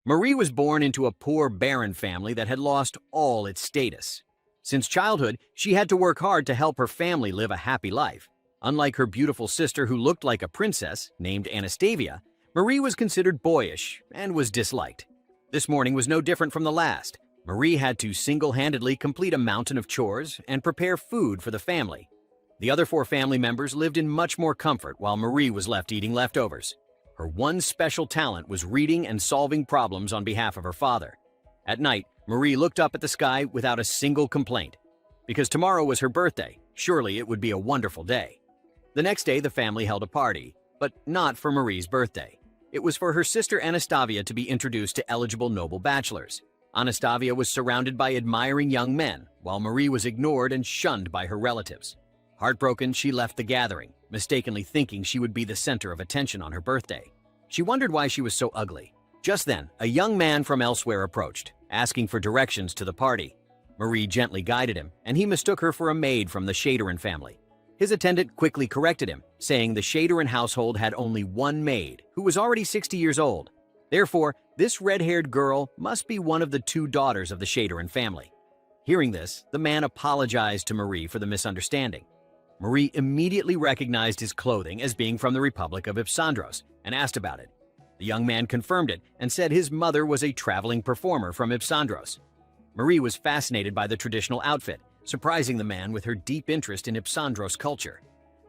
Marie was born into a poor, barren family that had lost all its status. Since childhood, she had to work hard to help her family live a happy life. Unlike her beautiful sister who looked like a princess, named Anastasia, Marie was considered boyish and was disliked. This morning was no different from the last. Marie had to single-handedly complete a mountain of chores and prepare food for the family. The other four family members lived in much more comfort while Marie was left eating leftovers. Her one special talent was reading and solving problems on behalf of her father. At night, Marie looked up at the sky without a single complaint. Because tomorrow was her birthday, surely it would be a wonderful day. The next day, the family held a party, but not for Marie's birthday. It was for her sister Anastasia to be introduced to eligible noble bachelors. Anastasia was surrounded by admiring young men, while Marie was ignored and shunned by her relatives. Heartbroken, she left the gathering, mistakenly thinking she would be the center of attention on her birthday. She wondered why she was so ugly. Just then, a young man from elsewhere approached, asking for directions to the party. Marie gently guided him, and he mistook her for a maid from the Shaderin family. His attendant quickly corrected him, saying the Shaderin household had only one maid, who was already 60 years old. Therefore, this red-haired girl must be one of the two daughters of the Shaderin family. Hearing this, the man apologized to Marie for the misunderstanding. Marie immediately recognized his clothing as being from the Republic of Ipsandros and asked about it. The young man confirmed it and said his mother was a traveling performer from Ipsandros. Marie was fascinated by the traditional outfit, surprising the man with her deep interest in Ipsandros culture.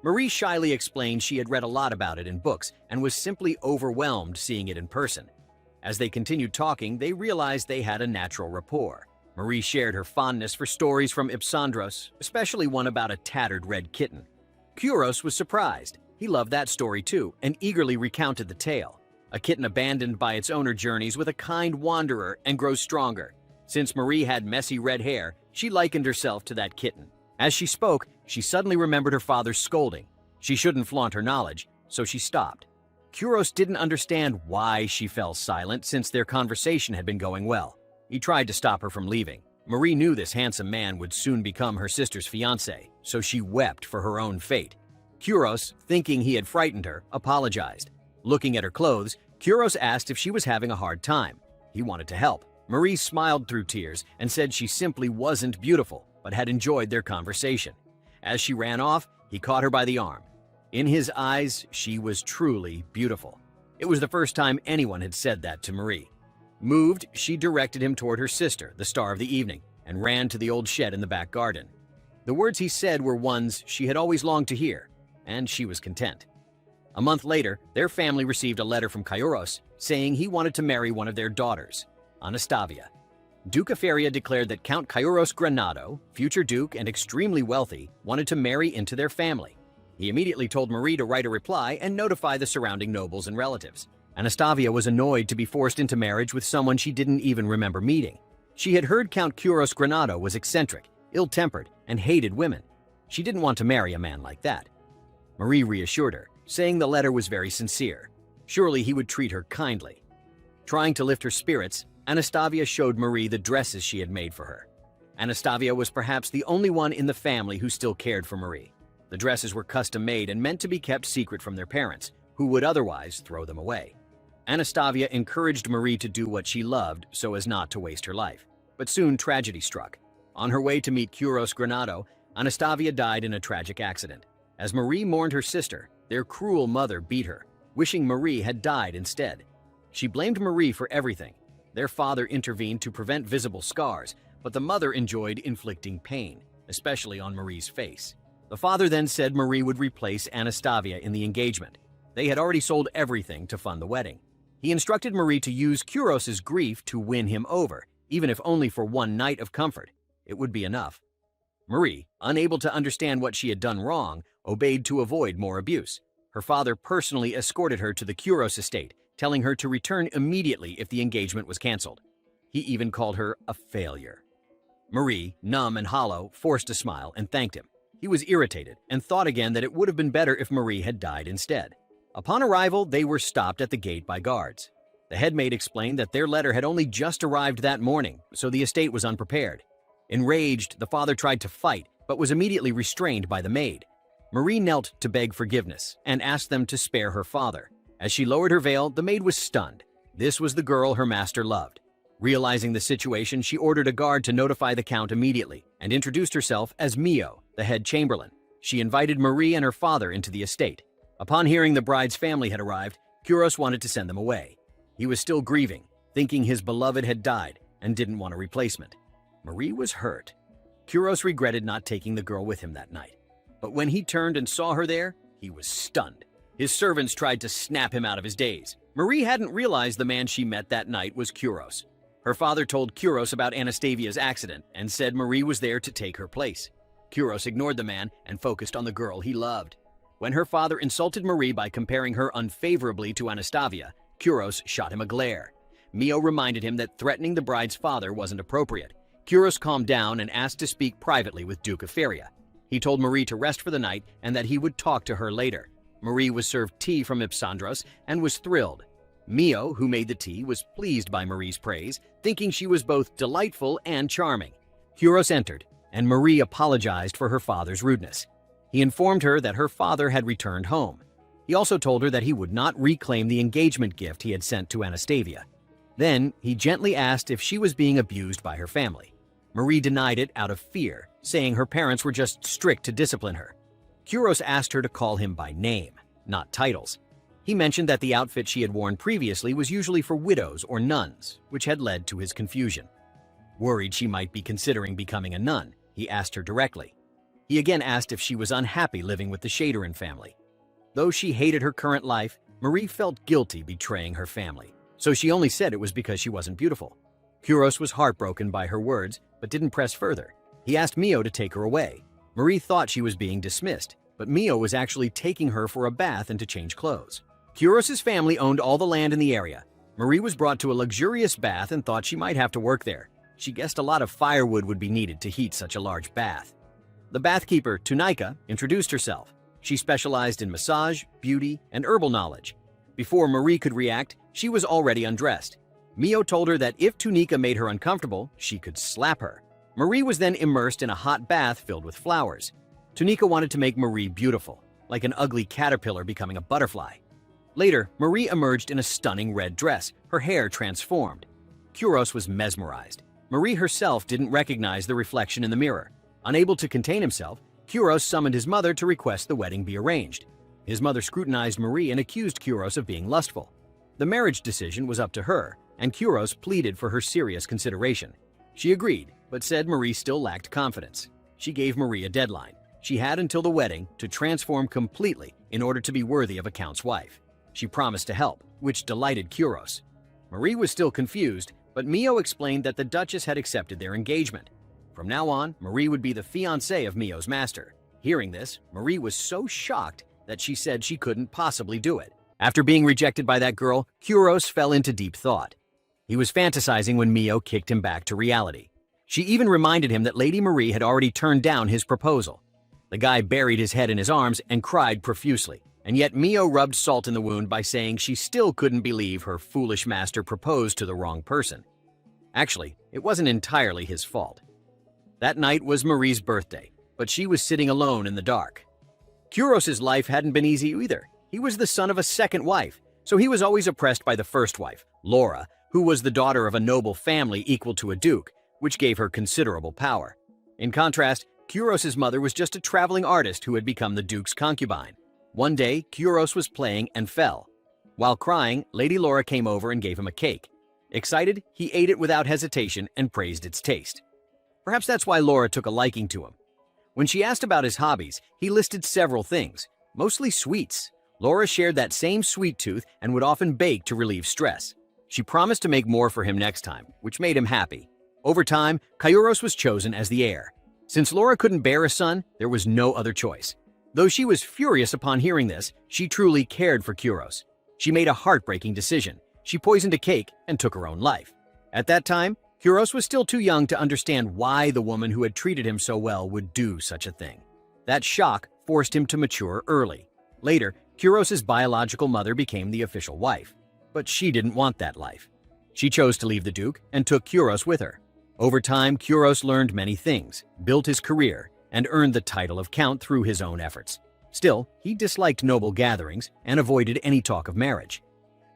Marie shyly explained she had read a lot about it in books and was simply overwhelmed seeing it in person. As they continued talking, they realized they had a natural rapport. Marie shared her fondness for stories from Ipsandros, especially one about a tattered red kitten. Kuros was surprised. He loved that story too and eagerly recounted the tale. A kitten abandoned by its owner journeys with a kind wanderer and grows stronger. Since Marie had messy red hair, she likened herself to that kitten. As she spoke, she suddenly remembered her father's scolding. She shouldn't flaunt her knowledge, so she stopped. Kuros didn't understand why she fell silent since their conversation had been going well. He tried to stop her from leaving. Marie knew this handsome man would soon become her sister's fiancé, so she wept for her own fate. Kuros, thinking he had frightened her, apologized. Looking at her clothes, Kuros asked if she was having a hard time. He wanted to help. Marie smiled through tears and said she simply wasn't beautiful, but had enjoyed their conversation. As she ran off, he caught her by the arm. In his eyes, she was truly beautiful. It was the first time anyone had said that to Marie. Moved, she directed him toward her sister, the star of the evening, and ran to the old shed in the back garden. The words he said were ones she had always longed to hear, and she was content. A month later, their family received a letter from Kairos saying he wanted to marry one of their daughters, Anastasia. Duke Aferia declared that Count Kairos Granado, future duke and extremely wealthy, wanted to marry into their family. He immediately told Marie to write a reply and notify the surrounding nobles and relatives. Anastasia was annoyed to be forced into marriage with someone she didn't even remember meeting. She had heard Count Kairos Granado was eccentric, ill-tempered, and hated women. She didn't want to marry a man like that. Marie reassured her, saying the letter was very sincere. Surely he would treat her kindly. Trying to lift her spirits, Anastasia showed Marie the dresses she had made for her. Anastasia was perhaps the only one in the family who still cared for Marie. The dresses were custom-made and meant to be kept secret from their parents, who would otherwise throw them away. Anastasia encouraged Marie to do what she loved so as not to waste her life. But soon tragedy struck. On her way to meet Kairos Granado, Anastasia died in a tragic accident. As Marie mourned her sister, their cruel mother beat her, wishing Marie had died instead. She blamed Marie for everything. Their father intervened to prevent visible scars, but the mother enjoyed inflicting pain, especially on Marie's face. The father then said Marie would replace Anastasia in the engagement. They had already sold everything to fund the wedding. He instructed Marie to use Kuros's grief to win him over, even if only for one night of comfort. It would be enough. Marie, unable to understand what she had done wrong, obeyed to avoid more abuse. Her father personally escorted her to the Kuros estate, telling her to return immediately if the engagement was canceled. He even called her a failure. Marie, numb and hollow, forced a smile and thanked him. He was irritated and thought again that it would have been better if Marie had died instead. Upon arrival, they were stopped at the gate by guards. The headmaid explained that their letter had only just arrived that morning, so the estate was unprepared. Enraged, the father tried to fight, but was immediately restrained by the maid. Marie knelt to beg forgiveness and asked them to spare her father. As she lowered her veil, the maid was stunned. This was the girl her master loved. Realizing the situation, she ordered a guard to notify the Count immediately and introduced herself as Mio, the head chamberlain. She invited Marie and her father into the estate. Upon hearing the bride's family had arrived, Kyros wanted to send them away. He was still grieving, thinking his beloved had died and didn't want a replacement. Marie was hurt. Kyros regretted not taking the girl with him that night. But when he turned and saw her there, he was stunned. His servants tried to snap him out of his daze. Marie hadn't realized the man she met that night was Kyros. Her father told Kyros about Anastavia's accident and said Marie was there to take her place. Kyros ignored the man and focused on the girl he loved. When her father insulted Marie by comparing her unfavorably to Anastasia, Kyros shot him a glare. Mio reminded him that threatening the bride's father wasn't appropriate. Kyros calmed down and asked to speak privately with Duke of Feria. He told Marie to rest for the night and that he would talk to her later. Marie was served tea from Ipsandros and was thrilled. Mio, who made the tea, was pleased by Marie's praise, thinking she was both delightful and charming. Kyros entered, and Marie apologized for her father's rudeness. He informed her that her father had returned home. He also told her that he would not reclaim the engagement gift he had sent to Anastasia. Then, he gently asked if she was being abused by her family. Marie denied it out of fear, saying her parents were just strict to discipline her. Kyros asked her to call him by name, not titles. He mentioned that the outfit she had worn previously was usually for widows or nuns, which had led to his confusion. Worried she might be considering becoming a nun, he asked her directly. He again asked if she was unhappy living with the Shaderin family. Though she hated her current life, Marie felt guilty betraying her family, so she only said it was because she wasn't beautiful. Kyros was heartbroken by her words, but didn't press further. He asked Mio to take her away. Marie thought she was being dismissed, but Mio was actually taking her for a bath and to change clothes. Kyros' family owned all the land in the area. Marie was brought to a luxurious bath and thought she might have to work there. She guessed a lot of firewood would be needed to heat such a large bath. The bathkeeper, Tunika, introduced herself. She specialized in massage, beauty, and herbal knowledge. Before Marie could react, she was already undressed. Mio told her that if Tunika made her uncomfortable, she could slap her. Marie was then immersed in a hot bath filled with flowers. Tunika wanted to make Marie beautiful, like an ugly caterpillar becoming a butterfly. Later, Marie emerged in a stunning red dress, her hair transformed. Kyros was mesmerized. Marie herself didn't recognize the reflection in the mirror. Unable to contain himself, Kyros summoned his mother to request the wedding be arranged. His mother scrutinized Marie and accused Kyros of being lustful. The marriage decision was up to her, and Kyros pleaded for her serious consideration. She agreed, but said Marie still lacked confidence. She gave Marie a deadline. She had until the wedding to transform completely in order to be worthy of a count's wife. She promised to help, which delighted Kyros. Marie was still confused, but Mio explained that the Duchess had accepted their engagement. From now on, Marie would be the fiancée of Mio's master. Hearing this, Marie was so shocked that she said she couldn't possibly do it. After being rejected by that girl, Kyros fell into deep thought. He was fantasizing when Mio kicked him back to reality. She even reminded him that Lady Marie had already turned down his proposal. The guy buried his head in his arms and cried profusely. And yet Mio rubbed salt in the wound by saying she still couldn't believe her foolish master proposed to the wrong person. Actually, it wasn't entirely his fault. That night was Marie's birthday, but she was sitting alone in the dark. Kyros' life hadn't been easy either. He was the son of a second wife, so he was always oppressed by the first wife, Laura, who was the daughter of a noble family equal to a duke, which gave her considerable power. In contrast, Kyros' mother was just a traveling artist who had become the duke's concubine. One day, Kyros was playing and fell. While crying, Lady Laura came over and gave him a cake. Excited, he ate it without hesitation and praised its taste. Perhaps that's why Laura took a liking to him. When she asked about his hobbies, he listed several things, mostly sweets. Laura shared that same sweet tooth and would often bake to relieve stress. She promised to make more for him next time, which made him happy. Over time, Kyros was chosen as the heir. Since Laura couldn't bear a son, there was no other choice. Though she was furious upon hearing this, she truly cared for Kyros. She made a heartbreaking decision. She poisoned a cake and took her own life. At that time, Kyros was still too young to understand why the woman who had treated him so well would do such a thing. That shock forced him to mature early. Later, Kyros' biological mother became the official wife. But she didn't want that life. She chose to leave the Duke and took Kyros with her. Over time, Kyros learned many things, built his career, and earned the title of Count through his own efforts. Still, he disliked noble gatherings and avoided any talk of marriage.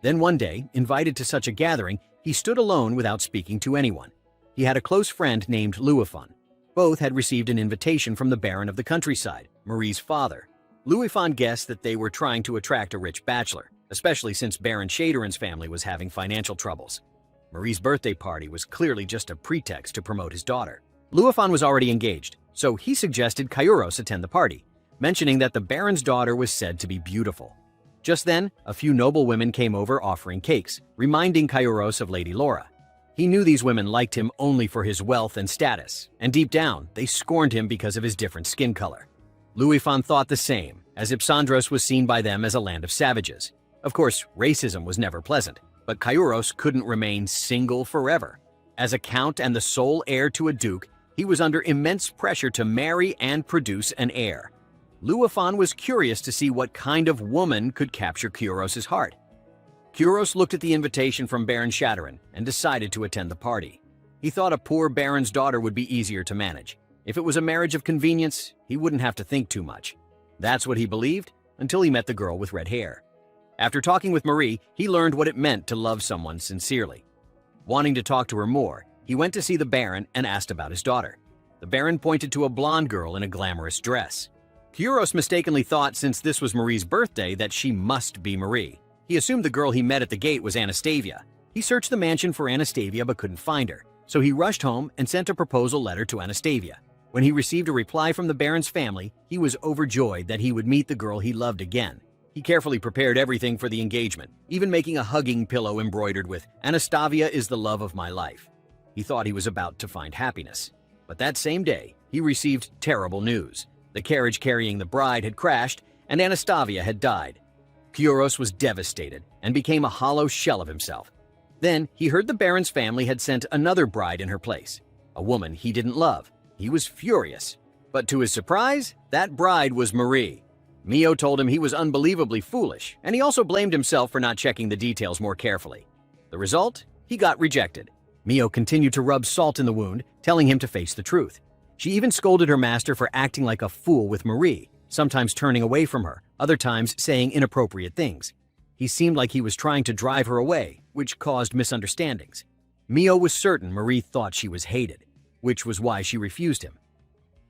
Then one day, invited to such a gathering, he stood alone without speaking to anyone. He had a close friend named Louifon. Both had received an invitation from the Baron of the countryside, Marie's father. Louifon guessed that they were trying to attract a rich bachelor, especially since Baron Shaderen's family was having financial troubles. Marie's birthday party was clearly just a pretext to promote his daughter. Louifon was already engaged, so he suggested Kairos attend the party, mentioning that the Baron's daughter was said to be beautiful. Just then, a few noble women came over offering cakes, reminding Kairos of Lady Laura. He knew these women liked him only for his wealth and status, and deep down, they scorned him because of his different skin color. Louifon thought the same, as Ipsandros was seen by them as a land of savages. Of course, racism was never pleasant, but Kairos couldn't remain single forever. As a count and the sole heir to a duke, he was under immense pressure to marry and produce an heir. Louifon was curious to see what kind of woman could capture Kairos' heart. Kairos looked at the invitation from Baron Shaderen and decided to attend the party. He thought a poor baron's daughter would be easier to manage. If it was a marriage of convenience, he wouldn't have to think too much. That's what he believed until he met the girl with red hair. After talking with Marie, he learned what it meant to love someone sincerely. Wanting to talk to her more, he went to see the Baron and asked about his daughter. The Baron pointed to a blonde girl in a glamorous dress. Kairos mistakenly thought, since this was Marie's birthday, that she must be Marie. He assumed the girl he met at the gate was Anastasia. He searched the mansion for Anastasia but couldn't find her, so he rushed home and sent a proposal letter to Anastasia. When he received a reply from the Baron's family, he was overjoyed that he would meet the girl he loved again. He carefully prepared everything for the engagement, even making a hugging pillow embroidered with "Anastasia is the love of my life." He thought he was about to find happiness. But that same day, he received terrible news. The carriage carrying the bride had crashed, and Anastasia had died. Kairos was devastated and became a hollow shell of himself. Then he heard the Baron's family had sent another bride in her place, a woman he didn't love. He was furious. But to his surprise, that bride was Marie. Mio told him he was unbelievably foolish, and he also blamed himself for not checking the details more carefully. The result? He got rejected. Mio continued to rub salt in the wound, telling him to face the truth. She even scolded her master for acting like a fool with Marie, sometimes turning away from her, other times saying inappropriate things. He seemed like he was trying to drive her away, which caused misunderstandings. Mio was certain Marie thought she was hated, which was why she refused him.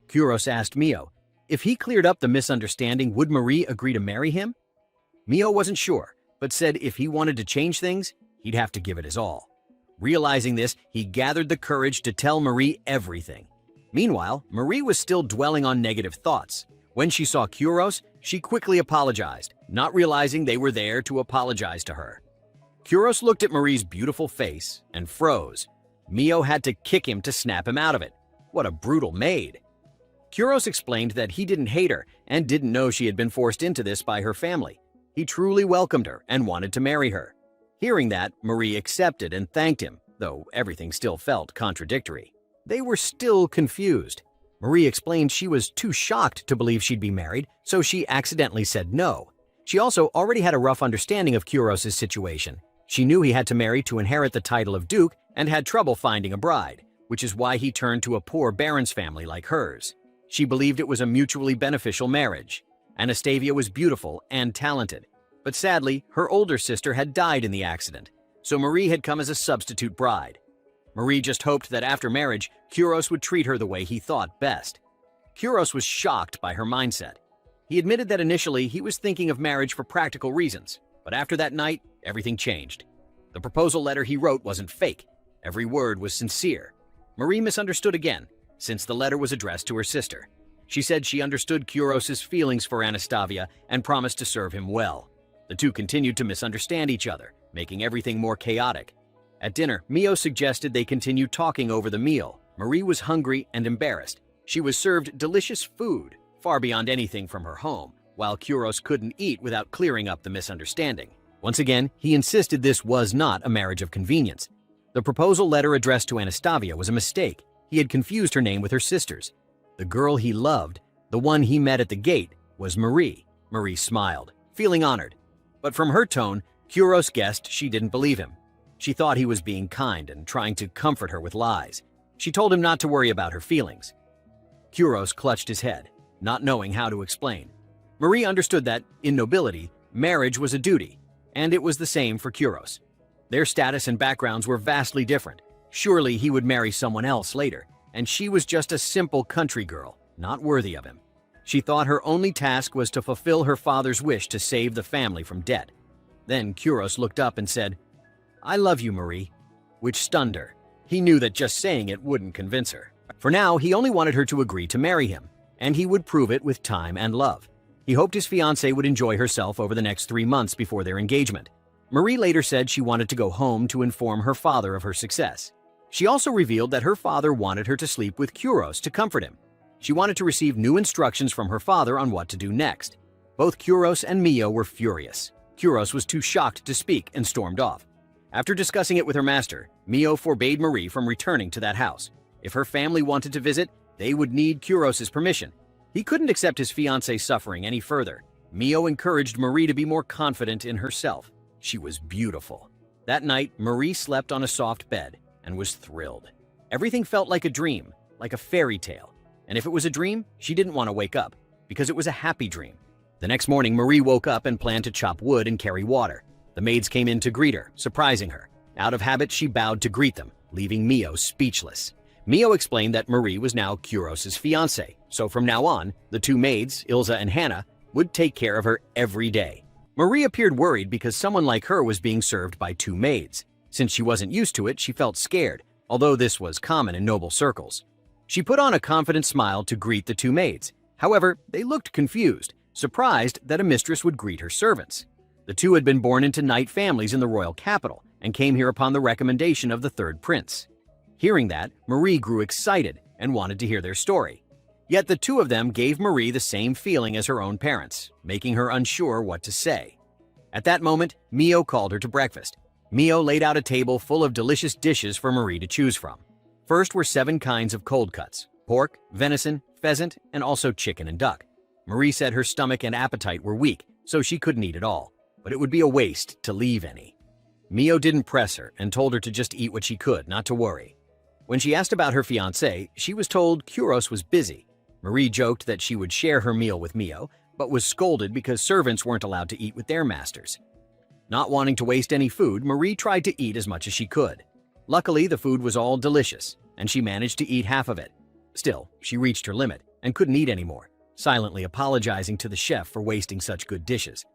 Kairos asked Mio, if he cleared up the misunderstanding, would Marie agree to marry him? Mio wasn't sure, but said if he wanted to change things, he'd have to give it his all. Realizing this, he gathered the courage to tell Marie everything. Meanwhile, Marie was still dwelling on negative thoughts. When she saw Kairos, she quickly apologized, not realizing they were there to apologize to her. Kairos looked at Marie's beautiful face and froze. Mio had to kick him to snap him out of it. What a brutal maid. Kairos explained that he didn't hate her and didn't know she had been forced into this by her family. He truly welcomed her and wanted to marry her. Hearing that, Marie accepted and thanked him, though everything still felt contradictory. They were still confused. Marie explained she was too shocked to believe she'd be married, so she accidentally said no. She also already had a rough understanding of Kairos' situation. She knew he had to marry to inherit the title of duke and had trouble finding a bride, which is why he turned to a poor baron's family like hers. She believed it was a mutually beneficial marriage. Anastasia was beautiful and talented, but sadly, her older sister had died in the accident, so Marie had come as a substitute bride. Marie just hoped that after marriage, Kairos would treat her the way he thought best. Kairos was shocked by her mindset. He admitted that initially he was thinking of marriage for practical reasons, but after that night, everything changed. The proposal letter he wrote wasn't fake. Every word was sincere. Marie misunderstood again, since the letter was addressed to her sister. She said she understood Kairos' feelings for Anastasia and promised to serve him well. The two continued to misunderstand each other, making everything more chaotic. At dinner, Mio suggested they continue talking over the meal. Marie was hungry and embarrassed. She was served delicious food, far beyond anything from her home, while Kairos couldn't eat without clearing up the misunderstanding. Once again, he insisted this was not a marriage of convenience. The proposal letter addressed to Anastasia was a mistake. He had confused her name with her sister's. The girl he loved, the one he met at the gate, was Marie. Marie smiled, feeling honored. But from her tone, Kairos guessed she didn't believe him. She thought he was being kind and trying to comfort her with lies. She told him not to worry about her feelings. Kairos clutched his head, not knowing how to explain. Marie understood that, in nobility, marriage was a duty. and it was the same for Kuros. Their status and backgrounds were vastly different. Surely he would marry someone else later, and she was just a simple country girl, not worthy of him. She thought her only task was to fulfill her father's wish to save the family from debt. Then Kuros looked up and said, "I love you, Marie," which stunned her. He knew that just saying it wouldn't convince her. For now, he only wanted her to agree to marry him, and he would prove it with time and love. He hoped his fiancée would enjoy herself over the next 3 months before their engagement. Marie later said she wanted to go home to inform her father of her success. She also revealed that her father wanted her to sleep with Kuros to comfort him. She wanted to receive new instructions from her father on what to do next. Both Kuros and Mio were furious. Kuros was too shocked to speak and stormed off. After discussing it with her master, Mio forbade Marie from returning to that house. If her family wanted to visit, they would need Kuros' permission. He couldn't accept his fiancée's suffering any further. Mio encouraged Marie to be more confident in herself. She was beautiful. That night, Marie slept on a soft bed and was thrilled. Everything felt like a dream, like a fairy tale. And if it was a dream, she didn't want to wake up, because it was a happy dream. The next morning, Marie woke up and planned to chop wood and carry water. The maids came in to greet her, surprising her. Out of habit, she bowed to greet them, leaving Mio speechless. Mio explained that Marie was now Kuros' fiancée, so from now on, the 2 maids, Ilza and Hannah, would take care of her every day. Marie appeared worried because someone like her was being served by 2 maids. Since she wasn't used to it, she felt scared, although this was common in noble circles. She put on a confident smile to greet the 2 maids. However, they looked confused, surprised that a mistress would greet her servants. The 2 had been born into knight families in the royal capital and came here upon the recommendation of the 3rd prince. Hearing that, Marie grew excited and wanted to hear their story. Yet the 2 of them gave Marie the same feeling as her own parents, making her unsure what to say. At that moment, Mio called her to breakfast. Mio laid out a table full of delicious dishes for Marie to choose from. First were 7 kinds of cold cuts: pork, venison, pheasant, and also chicken and duck. Marie said her stomach and appetite were weak, so she couldn't eat it all, but it would be a waste to leave any. Mio didn't press her and told her to just eat what she could, not to worry. When she asked about her fiancé, she was told Kuros was busy. Marie joked that she would share her meal with Mio, but was scolded because servants weren't allowed to eat with their masters. Not wanting to waste any food, Marie tried to eat as much as she could. Luckily, the food was all delicious, and she managed to eat half of it. Still, she reached her limit and couldn't eat anymore, silently apologizing to the chef for wasting such good dishes.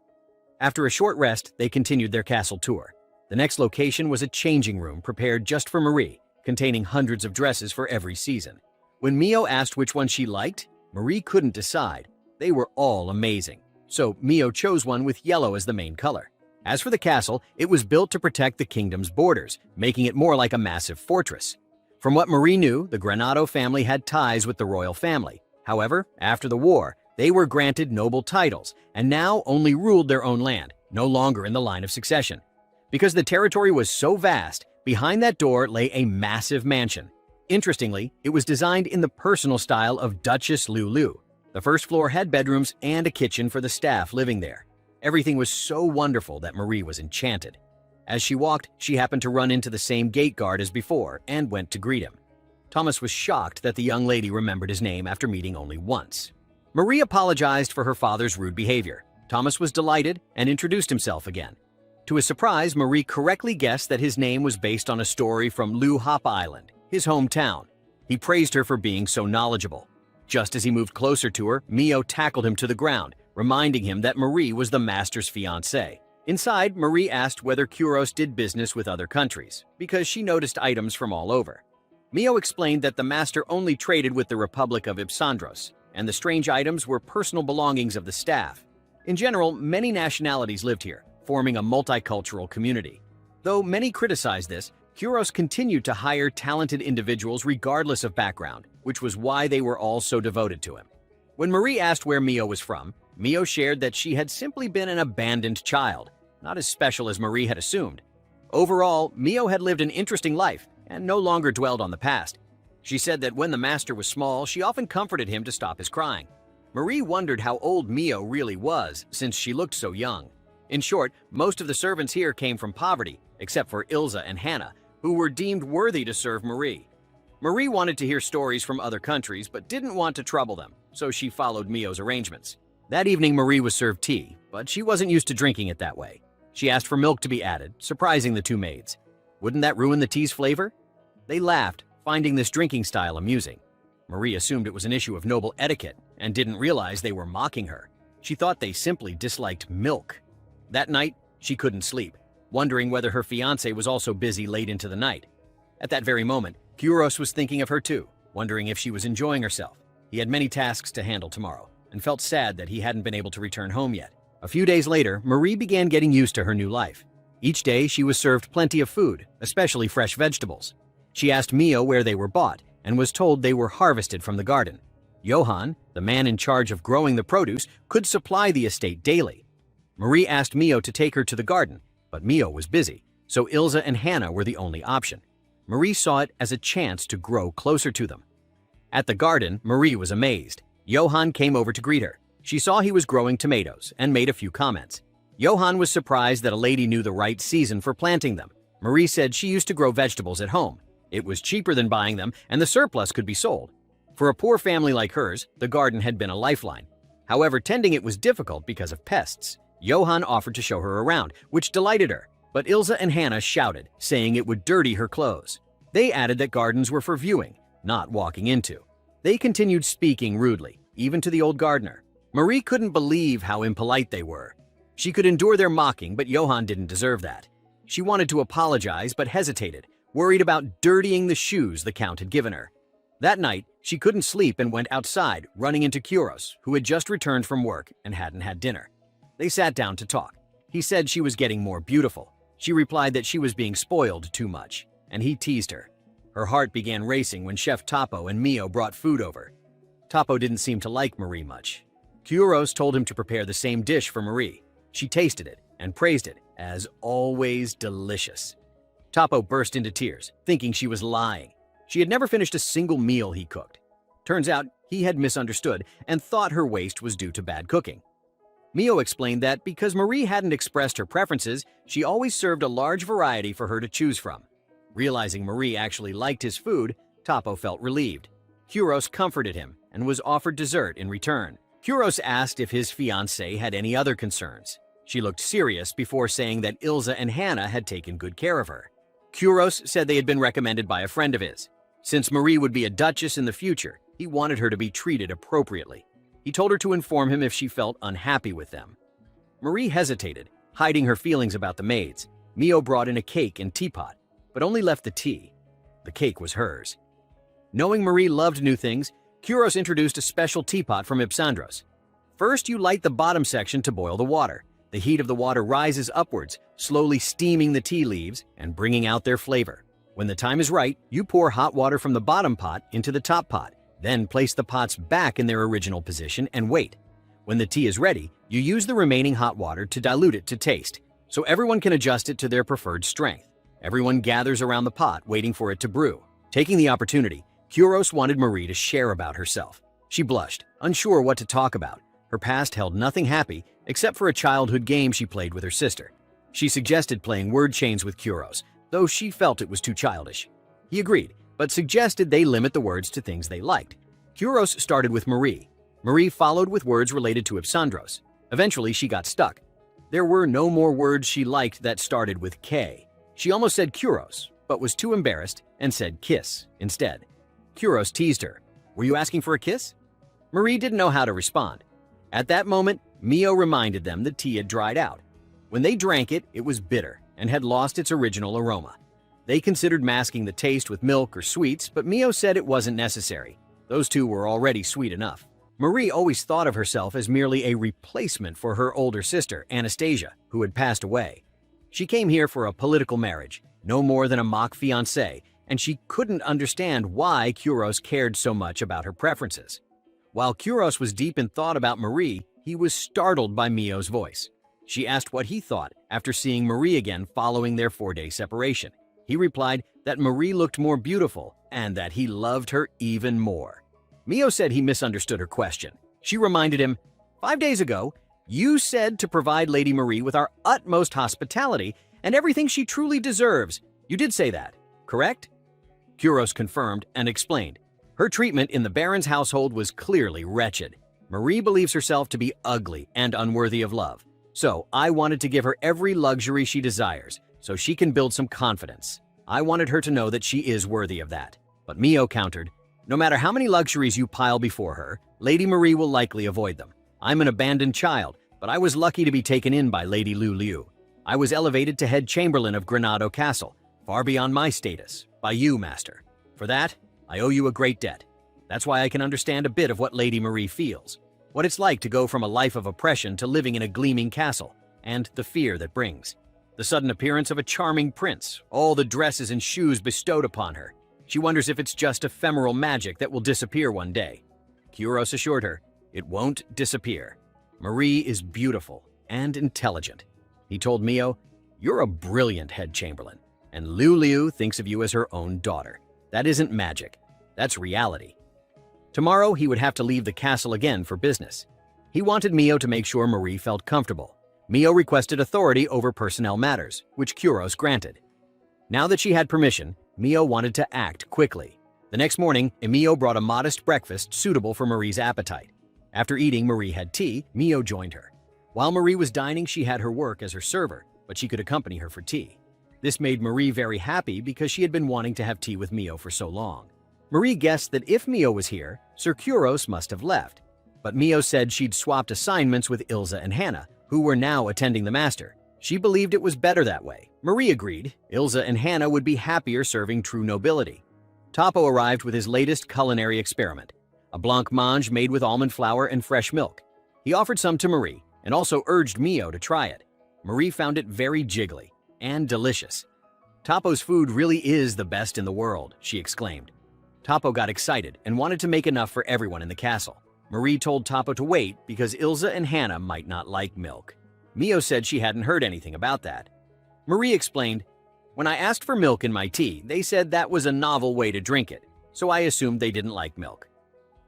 After a short rest, they continued their castle tour. The next location was a changing room prepared just for Marie, containing hundreds of dresses for every season. When Mio asked which one she liked, Marie couldn't decide. They were all amazing, so Mio chose one with yellow as the main color. As for the castle, it was built to protect the kingdom's borders, making it more like a massive fortress. From what Marie knew, the Granado family had ties with the royal family. However, after the war, they were granted noble titles and now only ruled their own land, no longer in the line of succession. Because the territory was so vast, behind that door lay a massive mansion. Interestingly, it was designed in the personal style of Duchess Lulu. The first floor had bedrooms and a kitchen for the staff living there. Everything was so wonderful that Marie was enchanted. As she walked, she happened to run into the same gate guard as before and went to greet him. Thomas was shocked that the young lady remembered his name after meeting only once. Marie apologized for her father's rude behavior. Thomas was delighted and introduced himself again. To his surprise, Marie correctly guessed that his name was based on a story from Lu Hop Island, his hometown. He praised her for being so knowledgeable. Just as he moved closer to her, Mio tackled him to the ground, reminding him that Marie was the master's fiancée. Inside, Marie asked whether Kuros did business with other countries, because she noticed items from all over. Mio explained that the master only traded with the Republic of Ipsandros, and the strange items were personal belongings of the staff. In general, many nationalities lived here, forming a multicultural community. Though many criticized this, Kuros continued to hire talented individuals regardless of background, which was why they were all so devoted to him. When Marie asked where Mio was from, Mio shared that she had simply been an abandoned child, not as special as Marie had assumed. Overall, Mio had lived an interesting life and no longer dwelled on the past. She said that when the master was small, she often comforted him to stop his crying. Marie wondered how old Mio really was, since she looked so young. In short, most of the servants here came from poverty, except for Ilza and Hannah, who were deemed worthy to serve Marie. Marie wanted to hear stories from other countries, but didn't want to trouble them, so she followed Mio's arrangements. That evening, Marie was served tea, but she wasn't used to drinking it that way. She asked for milk to be added, surprising the two maids. Wouldn't that ruin the tea's flavor? They laughed, finding this drinking style amusing. Marie assumed it was an issue of noble etiquette and didn't realize they were mocking her. She thought they simply disliked milk. That night, she couldn't sleep, wondering whether her fiancé was also busy late into the night. At that very moment, Kyros was thinking of her too, wondering if she was enjoying herself. He had many tasks to handle tomorrow and felt sad that he hadn't been able to return home yet. A few days later, Marie began getting used to her new life. Each day, she was served plenty of food, especially fresh vegetables. She asked Mio where they were bought and was told they were harvested from the garden. Johann, the man in charge of growing the produce, could supply the estate daily. Marie asked Mio to take her to the garden, but Mio was busy, so Ilse and Hannah were the only option. Marie saw it as a chance to grow closer to them. At the garden, Marie was amazed. Johann came over to greet her. She saw he was growing tomatoes and made a few comments. Johann was surprised that a lady knew the right season for planting them. Marie said she used to grow vegetables at home. It was cheaper than buying them, and the surplus could be sold. For a poor family like hers, the garden had been a lifeline. However, tending it was difficult because of pests. Johann offered to show her around, which delighted her, but Ilse and Hannah shouted, saying it would dirty her clothes. They added that gardens were for viewing, not walking into. They continued speaking rudely, even to the old gardener. Marie couldn't believe how impolite they were. She could endure their mocking, but Johann didn't deserve that. She wanted to apologize, but hesitated, worried about dirtying the shoes the Count had given her. That night, she couldn't sleep and went outside, running into Kyros, who had just returned from work and hadn't had dinner. They sat down to talk. He said she was getting more beautiful. She replied that she was being spoiled too much, and he teased her. Her heart began racing when Chef Topo and Mio brought food over. Topo didn't seem to like Marie much. Kyros told him to prepare the same dish for Marie. She tasted it and praised it as always delicious. Topo burst into tears, thinking she was lying. She had never finished a single meal he cooked. Turns out he had misunderstood and thought her waste was due to bad cooking. Mio explained that because Marie hadn't expressed her preferences, she always served a large variety for her to choose from. Realizing Marie actually liked his food, Topo felt relieved. Kyros comforted him and was offered dessert in return. Kyros asked if his fiancée had any other concerns. She looked serious before saying that Ilse and Hannah had taken good care of her. Kyros said they had been recommended by a friend of his. Since Marie would be a duchess in the future, he wanted her to be treated appropriately. He told her to inform him if she felt unhappy with them. Marie hesitated, hiding her feelings about the maids. Mio brought in a cake and teapot, but only left the tea. The cake was hers. Knowing Marie loved new things, Kyros introduced a special teapot from Ipsandros. First, you light the bottom section to boil the water. The heat of the water rises upwards, slowly steaming the tea leaves and bringing out their flavor. When the time is right, you pour hot water from the bottom pot into the top pot, then place the pots back in their original position and wait. When the tea is ready, you use the remaining hot water to dilute it to taste, so everyone can adjust it to their preferred strength. Everyone gathers around the pot, waiting for it to brew. Taking the opportunity, Kyros wanted Marie to share about herself. She blushed, unsure what to talk about. Her past held nothing happy except for a childhood game she played with her sister. She suggested playing word chains with Kyros, though she felt it was too childish. He agreed, but suggested they limit the words to things they liked. Kyros started with Marie. Marie followed with words related to Ipsandros. Eventually, she got stuck. There were no more words she liked that started with K. She almost said Kyros, but was too embarrassed and said kiss instead. Kyros teased her. "Were you asking for a kiss?" Marie didn't know how to respond. At that moment, Mio reminded them the tea had dried out. When they drank it, it was bitter and had lost its original aroma. They considered masking the taste with milk or sweets, but Mio said it wasn't necessary. Those two were already sweet enough. Marie always thought of herself as merely a replacement for her older sister, Anastasia, who had passed away. She came here for a political marriage, no more than a mock fiancé, and she couldn't understand why Kyros cared so much about her preferences. While Kyros was deep in thought about Marie, he was startled by Mio's voice. She asked what he thought after seeing Marie again following their 4-day separation. He replied that Marie looked more beautiful and that he loved her even more. Mio said he misunderstood her question. She reminded him, 5 days ago, you said to provide Lady Marie with our utmost hospitality and everything she truly deserves. You did say that, correct?" Kyros confirmed and explained. Her treatment in the Baron's household was clearly wretched. Marie believes herself to be ugly and unworthy of love. So I wanted to give her every luxury she desires so she can build some confidence. I wanted her to know that she is worthy of that. But Mio countered, no matter how many luxuries you pile before her, Lady Marie will likely avoid them. I'm an abandoned child, but I was lucky to be taken in by Lady Lu Liu. I was elevated to head chamberlain of Granado Castle, far beyond my status, by you, master. For that, I owe you a great debt. That's why I can understand a bit of what Lady Marie feels, what it's like to go from a life of oppression to living in a gleaming castle, and the fear that brings. The sudden appearance of a charming prince, all the dresses and shoes bestowed upon her. She wonders if it's just ephemeral magic that will disappear one day. Kyuros assured her, it won't disappear. Marie is beautiful and intelligent. He told Mio, you're a brilliant head chamberlain, and Lu Liu thinks of you as her own daughter. That isn't magic, that's reality. Tomorrow he would have to leave the castle again for business. He wanted Mio to make sure Marie felt comfortable. Mio requested authority over personnel matters, which Kyuros granted. Now that she had permission, Mio wanted to act quickly. The next morning, Mio brought a modest breakfast suitable for Marie's appetite. After eating, Marie had tea. Mio joined her. While Marie was dining, she had her work as her server, but she could accompany her for tea. This made Marie very happy because she had been wanting to have tea with Mio for so long. Marie guessed that if Mio was here, Sir Kyuros must have left. But Mio said she'd swapped assignments with Ilza and Hannah, who were now attending the master. She believed it was better that way. Marie agreed. Ilza and Hannah would be happier serving true nobility. Topo arrived with his latest culinary experiment, a blancmange made with almond flour and fresh milk. He offered some to Marie and also urged Mio to try it. Marie found it very jiggly and delicious. Topo's food really is the best in the world, she exclaimed. Topo got excited and wanted to make enough for everyone in the castle. Marie told Topo to wait because Ilza and Hannah might not like milk. Mio said she hadn't heard anything about that. Marie explained, when I asked for milk in my tea, they said that was a novel way to drink it, so I assumed they didn't like milk.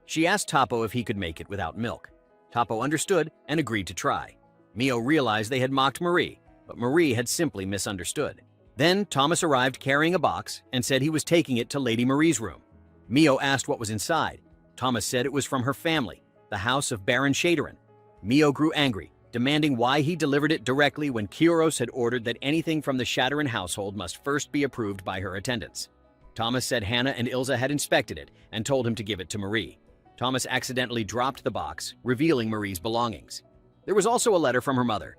She asked Topo if he could make it without milk. Topo understood and agreed to try. Mio realized they had mocked Marie, but Marie had simply misunderstood. Then Thomas arrived carrying a box and said he was taking it to Lady Marie's room. Mio asked what was inside. Thomas said it was from her family, the house of Baron Shaderin. Mio grew angry, demanding why he delivered it directly when Kyuros had ordered that anything from the Shaderin household must first be approved by her attendants. Thomas said Hannah and Ilza had inspected it and told him to give it to Marie. Thomas accidentally dropped the box, revealing Marie's belongings. There was also a letter from her mother.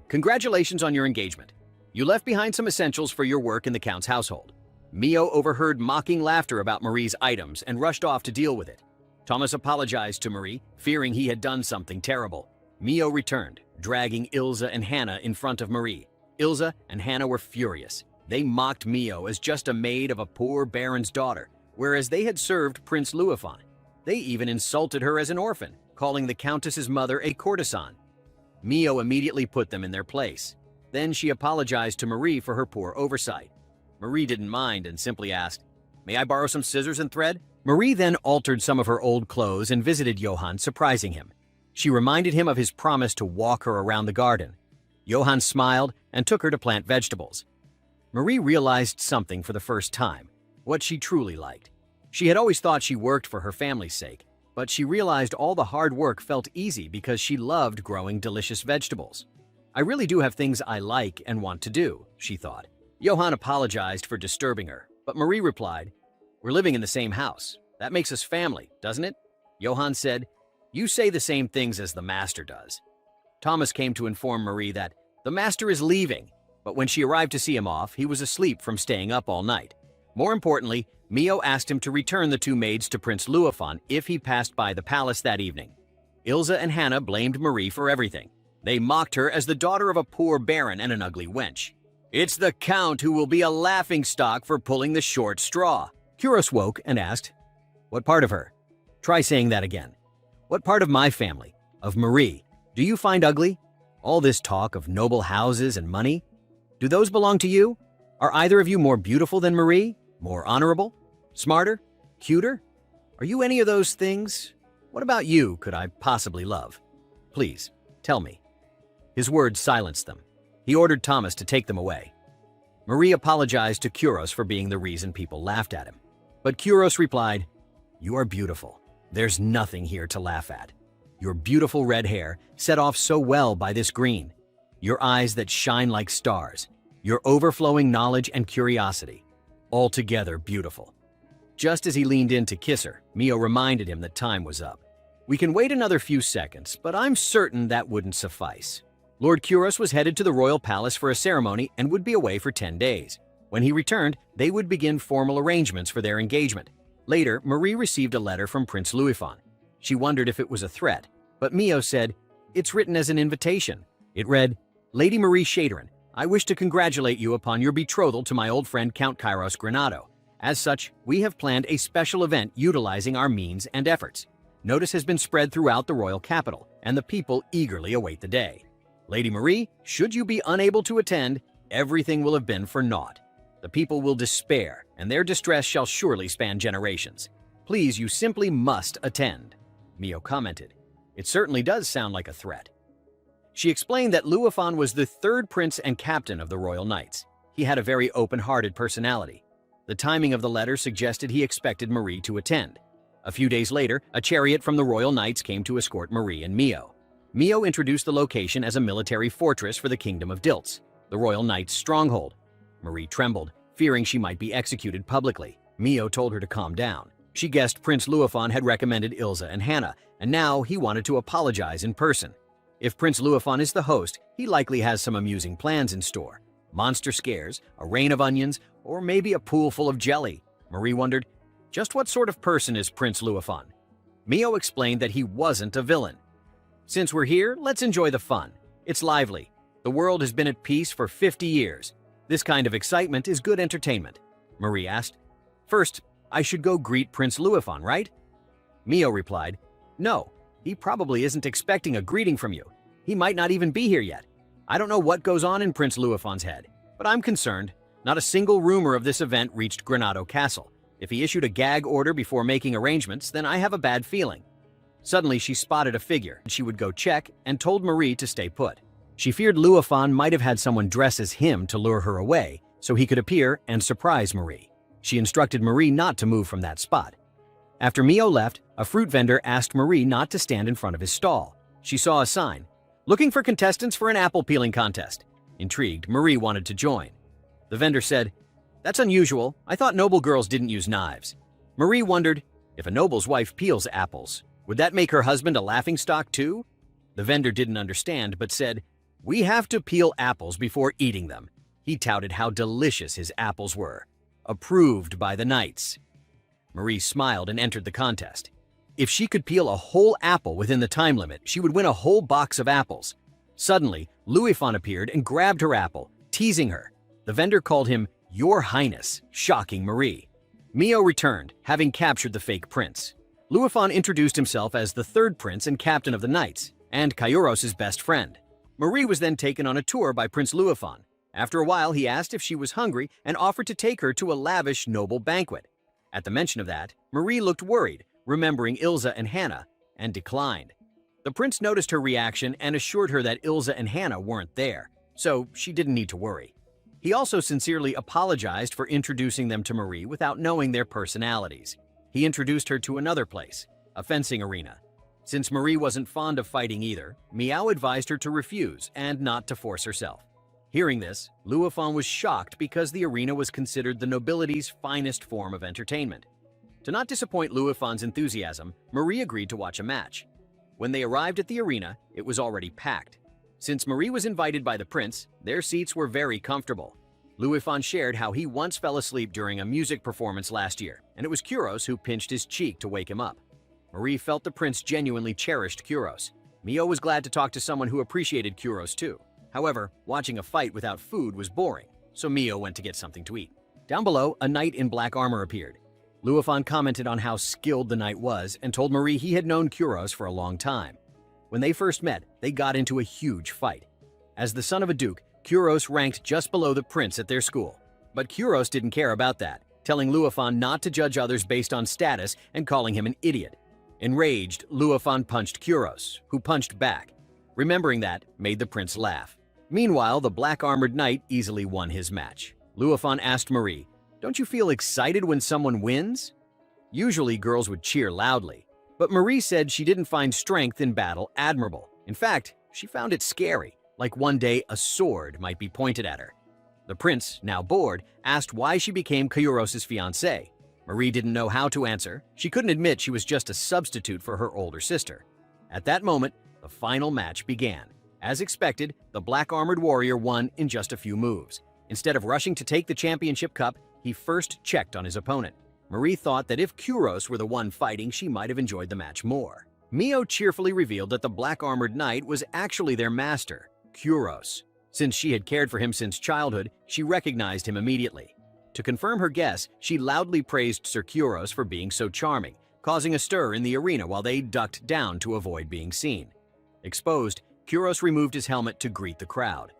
Congratulations on your engagement. You left behind some essentials for your work in the Count's household. Mio overheard mocking laughter about Marie's items and rushed off to deal with it. Thomas apologized to Marie, fearing he had done something terrible. Mio returned, dragging Ilza and Hannah in front of Marie. Ilza and Hannah were furious. They mocked Mio as just a maid of a poor baron's daughter, whereas they had served Prince Luifan. They even insulted her as an orphan, calling the Countess's mother a courtesan. Mio immediately put them in their place. Then she apologized to Marie for her poor oversight. Marie didn't mind and simply asked, "May I borrow some scissors and thread?" Marie then altered some of her old clothes and visited Johann, surprising him. She reminded him of his promise to walk her around the garden. Johann smiled and took her to plant vegetables. Marie realized something for the first time, what she truly liked. She had always thought she worked for her family's sake, but she realized all the hard work felt easy because she loved growing delicious vegetables. I really do have things I like and want to do, she thought. Johann apologized for disturbing her, but Marie replied, "We're living in the same house. That makes us family, doesn't it?" Johann said, "You say the same things as the master does." Thomas came to inform Marie that the master is leaving, but when she arrived to see him off, he was asleep from staying up all night. More importantly, Mio asked him to return the two maids to Prince Luifan if he passed by the palace that evening. Ilza and Hannah blamed Marie for everything. They mocked her as the daughter of a poor baron and an ugly wench. "It's the Count who will be a laughingstock for pulling the short straw." Kyuros woke and asked, "What part of her?" "Try saying that again." "What part of my family, of Marie, do you find ugly? All this talk of noble houses and money? Do those belong to you? Are either of you more beautiful than Marie? More honorable? Smarter? Cuter? Are you any of those things? What about you could I possibly love? Please, tell me." His words silenced them. He ordered Thomas to take them away. Marie apologized to Kyuros for being the reason people laughed at him. But Kyuros replied, "You are beautiful. There's nothing here to laugh at. Your beautiful red hair, set off so well by this green. your eyes that shine like stars, your overflowing knowledge and curiosity, altogether beautiful." Just as he leaned in to kiss her, Mio reminded him that time was up. "We can wait another few seconds, but I'm certain that wouldn't suffice." Lord Kuros was headed to the royal palace for a ceremony and would be away for 10 days. When he returned, they would begin formal arrangements for their engagement. Later, Marie received a letter from Prince Louisfon. She wondered if it was a threat, but Mio said, "It's written as an invitation." It read, "Lady Marie Shaderin, I wish to congratulate you upon your betrothal to my old friend Count Kairos Granado. As such, we have planned a special event utilizing our means and efforts. Notice has been spread throughout the royal capital, and the people eagerly await the day. Lady Marie, should you be unable to attend, everything will have been for naught. The people will despair, and their distress shall surely span generations. Please, you simply must attend." Mio commented, "It certainly does sound like a threat." She explained that Louisfon was the third prince and captain of the Royal Knights. He had a very open-hearted personality. The timing of the letter suggested he expected Marie to attend. A few days later, a chariot from the Royal Knights came to escort Marie and Mio. Mio introduced the location as a military fortress for the Kingdom of Diltz, the Royal Knights' stronghold. Marie trembled, fearing she might be executed publicly. Mio told her to calm down. She guessed Prince Louisfon had recommended Ilza and Hannah, and now he wanted to apologize in person. If Prince Louisfon is the host, he likely has some amusing plans in store. Monster scares, a rain of onions, or maybe a pool full of jelly. Marie wondered, just what sort of person is Prince Louisfon? Mio explained that he wasn't a villain. "Since we're here, let's enjoy the fun. It's lively. The world has been at peace for 50 years. This kind of excitement is good entertainment." Marie asked, "First, I should go greet Prince Louisfon, right?" Mio replied, "No, he probably isn't expecting a greeting from you. He might not even be here yet. I don't know what goes on in Prince Louisfon's head, but I'm concerned. Not a single rumor of this event reached Granado Castle. If he issued a gag order before making arrangements, then I have a bad feeling." Suddenly, she spotted a figure. She would go check and told Marie to stay put. She feared Louisfon might have had someone dress as him to lure her away, so he could appear and surprise Marie. She instructed Marie not to move from that spot. After Mio left, a fruit vendor asked Marie not to stand in front of his stall. She saw a sign, "Looking for contestants for an apple peeling contest." Intrigued, Marie wanted to join. The vendor said, "That's unusual. I thought noble girls didn't use knives." Marie wondered, if a noble's wife peels apples, would that make her husband a laughingstock too? The vendor didn't understand, but said, "We have to peel apples before eating them." He touted how delicious his apples were. Approved by the knights. Marie smiled and entered the contest. If she could peel a whole apple within the time limit, she would win a whole box of apples. Suddenly, Louisfon appeared and grabbed her apple, teasing her. The vendor called him "Your Highness," shocking Marie. Mio returned, having captured the fake prince. Louisfon introduced himself as the third prince and captain of the knights, and Kairos' best friend. Marie was then taken on a tour by Prince Louisfon. After a while, he asked if she was hungry and offered to take her to a lavish noble banquet. At the mention of that, Marie looked worried, remembering Ilza and Hannah, and declined. The prince noticed her reaction and assured her that Ilza and Hannah weren't there, so she didn't need to worry. He also sincerely apologized for introducing them to Marie without knowing their personalities. He introduced her to another place, a fencing arena. Since Marie wasn't fond of fighting either, Miao advised her to refuse and not to force herself. Hearing this, Louisfon was shocked because the arena was considered the nobility's finest form of entertainment. To not disappoint Louisfon's enthusiasm, Marie agreed to watch a match. When they arrived at the arena, it was already packed. Since Marie was invited by the prince, their seats were very comfortable. Louisfon shared how he once fell asleep during a music performance last year, and it was Kuros who pinched his cheek to wake him up. Marie felt the prince genuinely cherished Kuros. Mio was glad to talk to someone who appreciated Kuros too. However, watching a fight without food was boring, so Mio went to get something to eat. Down below, a knight in black armor appeared. Louisfon commented on how skilled the knight was and told Marie he had known Kuros for a long time. When they first met, they got into a huge fight. As the son of a duke, Kuros ranked just below the prince at their school. But Kuros didn't care about that, telling Louisfon not to judge others based on status and calling him an idiot. Enraged, Louisfon punched Kuros, who punched back. Remembering that made the prince laugh. Meanwhile, the black-armored knight easily won his match. Louisfon asked Marie, "Don't you feel excited when someone wins?" Usually, girls would cheer loudly, but Marie said she didn't find strength in battle admirable. In fact, she found it scary, like one day a sword might be pointed at her. The prince, now bored, asked why she became Kyros' fiancée. Marie didn't know how to answer. She couldn't admit she was just a substitute for her older sister. At that moment, the final match began. As expected, the black-armored warrior won in just a few moves. Instead of rushing to take the championship cup, he first checked on his opponent. Marie thought that if Kyros were the one fighting, she might have enjoyed the match more. Mio cheerfully revealed that the black-armored knight was actually their master, Kyros. Since she had cared for him since childhood, she recognized him immediately. To confirm her guess, she loudly praised Sir Kyros for being so charming, causing a stir in the arena while they ducked down to avoid being seen. Exposed, Kyros removed his helmet to greet the crowd.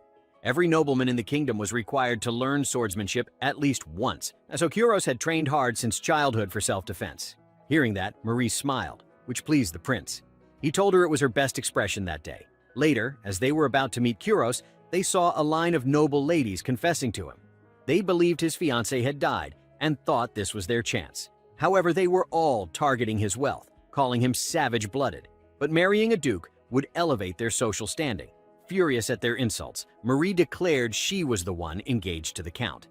Every nobleman in the kingdom was required to learn swordsmanship at least once, so Kyros had trained hard since childhood for self-defense. Hearing that, Marie smiled, which pleased the prince. He told her it was her best expression that day. Later, as they were about to meet Kyros, they saw a line of noble ladies confessing to him. They believed his fiancée had died and thought this was their chance. However, they were all targeting his wealth, calling him savage-blooded. But marrying a duke would elevate their social standing. Furious at their insults, Marie declared she was the one engaged to the count.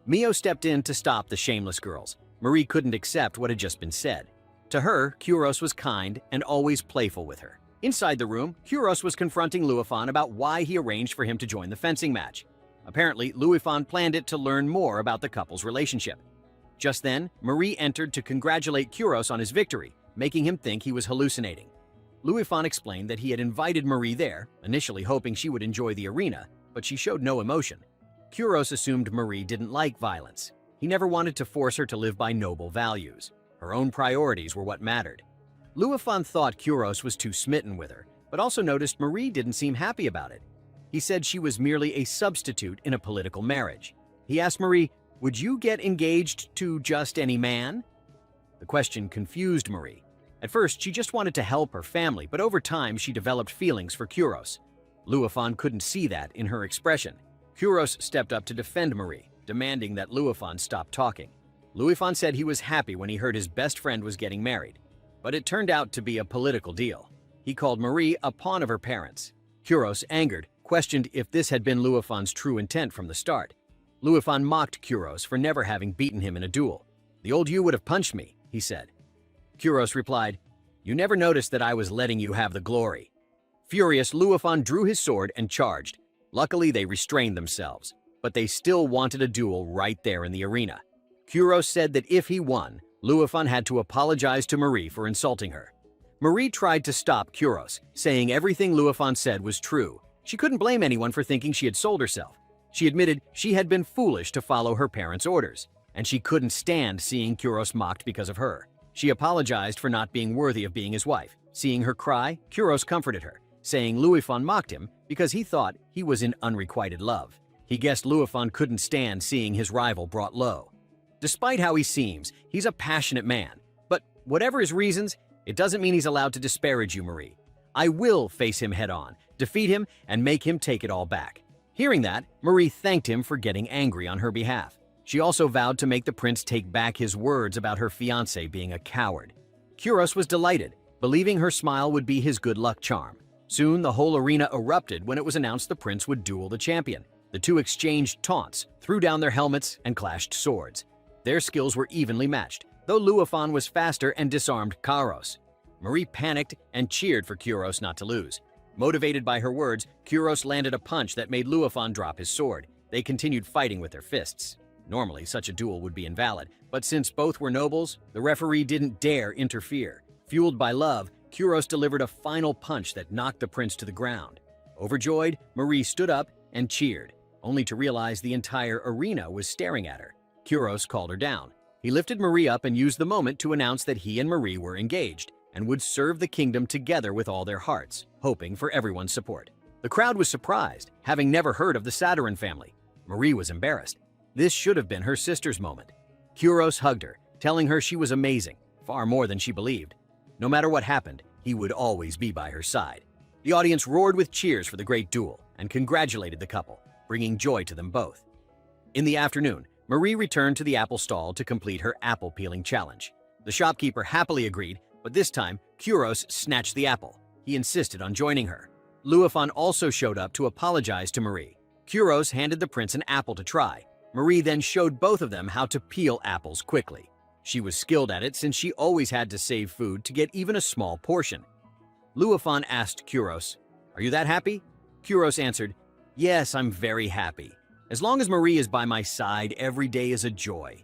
Mio stepped in to stop the shameless girls. Marie couldn't accept what had just been said. To her, Kyros was kind and always playful with her. Inside the room, Kyros was confronting Louifon about why he arranged for him to join the fencing match. Apparently, Louifon planned it to learn more about the couple's relationship. Just then, Marie entered to congratulate Kyros on his victory, making him think he was hallucinating. Louifon explained that he had invited Marie there, initially hoping she would enjoy the arena, but she showed no emotion. Kyros assumed Marie didn't like violence. He never wanted to force her to live by noble values. Her own priorities were what mattered. Louifon thought Kyros was too smitten with her, but also noticed Marie didn't seem happy about it. He said she was merely a substitute in a political marriage. He asked Marie, "Would you get engaged to just any man?" The question confused Marie. At first, she just wanted to help her family, but over time, she developed feelings for Kyros. Louifon couldn't see that in her expression. Kyros stepped up to defend Marie, demanding that Louifon stop talking. Louifon said he was happy when he heard his best friend was getting married, but it turned out to be a political deal. He called Marie a pawn of her parents. Kyros, angered, questioned if this had been Louifon's true intent from the start. Louifon mocked Kyros for never having beaten him in a duel. "The old you would have punched me," he said. Kyros replied, "You never noticed that I was letting you have the glory." Furious, Louifon drew his sword and charged. Luckily, they restrained themselves, but they still wanted a duel right there in the arena. Kyros said that if he won, Louifon had to apologize to Marie for insulting her. Marie tried to stop Kyros, saying everything Louifon said was true. She couldn't blame anyone for thinking she had sold herself. She admitted she had been foolish to follow her parents' orders, and she couldn't stand seeing Kyros mocked because of her. She apologized for not being worthy of being his wife. Seeing her cry, Kyros comforted her, saying Louifon mocked him because he thought he was in unrequited love. He guessed Louifon couldn't stand seeing his rival brought low. Despite how he seems, he's a passionate man. But whatever his reasons, it doesn't mean he's allowed to disparage you, Marie. I will face him head-on, defeat him, and make him take it all back. Hearing that, Marie thanked him for getting angry on her behalf. She also vowed to make the prince take back his words about her fiancé being a coward. Kyros was delighted, believing her smile would be his good luck charm. Soon, the whole arena erupted when it was announced the prince would duel the champion. The two exchanged taunts, threw down their helmets, and clashed swords. Their skills were evenly matched, though Louifon was faster and disarmed Kyros. Marie panicked and cheered for Kyros not to lose. Motivated by her words, Kyros landed a punch that made Louifon drop his sword. They continued fighting with their fists. Normally, such a duel would be invalid, but since both were nobles, the referee didn't dare interfere. Fueled by love, Kyros delivered a final punch that knocked the prince to the ground. Overjoyed, Marie stood up and cheered, only to realize the entire arena was staring at her. Kyros called her down. He lifted Marie up and used the moment to announce that he and Marie were engaged and would serve the kingdom together with all their hearts, hoping for everyone's support. The crowd was surprised, having never heard of the Saturn family. Marie was embarrassed. This should have been her sister's moment. Kyros hugged her, telling her she was amazing, far more than she believed. No matter what happened, he would always be by her side. The audience roared with cheers for the great duel and congratulated the couple, bringing joy to them both. In the afternoon, Marie returned to the apple stall to complete her apple peeling challenge. The shopkeeper happily agreed, but this time, Kyros snatched the apple. He insisted on joining her. Luifan also showed up to apologize to Marie. Kuros handed the prince an apple to try. Marie then showed both of them how to peel apples quickly. She was skilled at it since she always had to save food to get even a small portion. Luifan asked Kuros, "Are you that happy?" Kuros answered, "Yes, I'm very happy. As long as Marie is by my side, every day is a joy.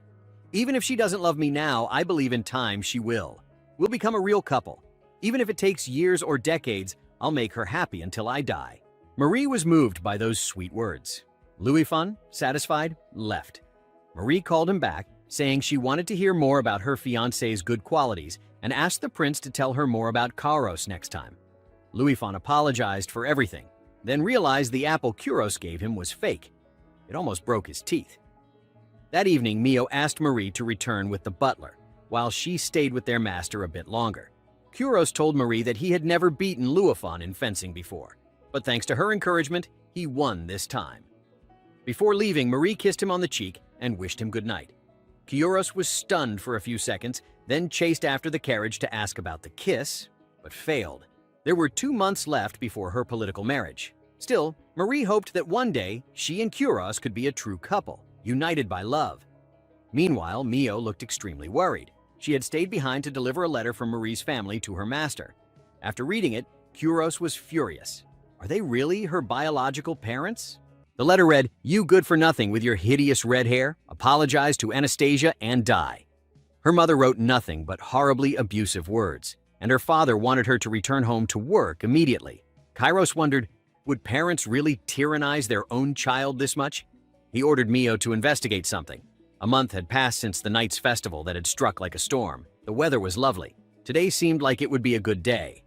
Even if she doesn't love me now, I believe in time she will. We'll become a real couple. Even if it takes years or decades, I'll make her happy until I die." Marie was moved by those sweet words. Luifan, satisfied, left. Marie called him back, saying she wanted to hear more about her fiancé's good qualities and asked the prince to tell her more about Kairos next time. Luifan apologized for everything, then realized the apple Kuros gave him was fake. It almost broke his teeth. That evening, Mio asked Marie to return with the butler, while she stayed with their master a bit longer. Kuros told Marie that he had never beaten Luifan in fencing before, but thanks to her encouragement, he won this time. Before leaving, Marie kissed him on the cheek and wished him good night. Kuros was stunned for a few seconds, then chased after the carriage to ask about the kiss, but failed. There were 2 months left before her political marriage. Still, Marie hoped that one day she and Kuros could be a true couple, united by love. Meanwhile, Mio looked extremely worried. She had stayed behind to deliver a letter from Marie's family to her master. After reading it, Kuros was furious. Are they really her biological parents? The letter read, "You good for nothing with your hideous red hair, apologize to Anastasia and die." Her mother wrote nothing but horribly abusive words, and her father wanted her to return home to work immediately. Kairos wondered, would parents really tyrannize their own child this much? He ordered Mio to investigate something. A month had passed since the night's festival that had struck like a storm. The weather was lovely. Today seemed like it would be a good day.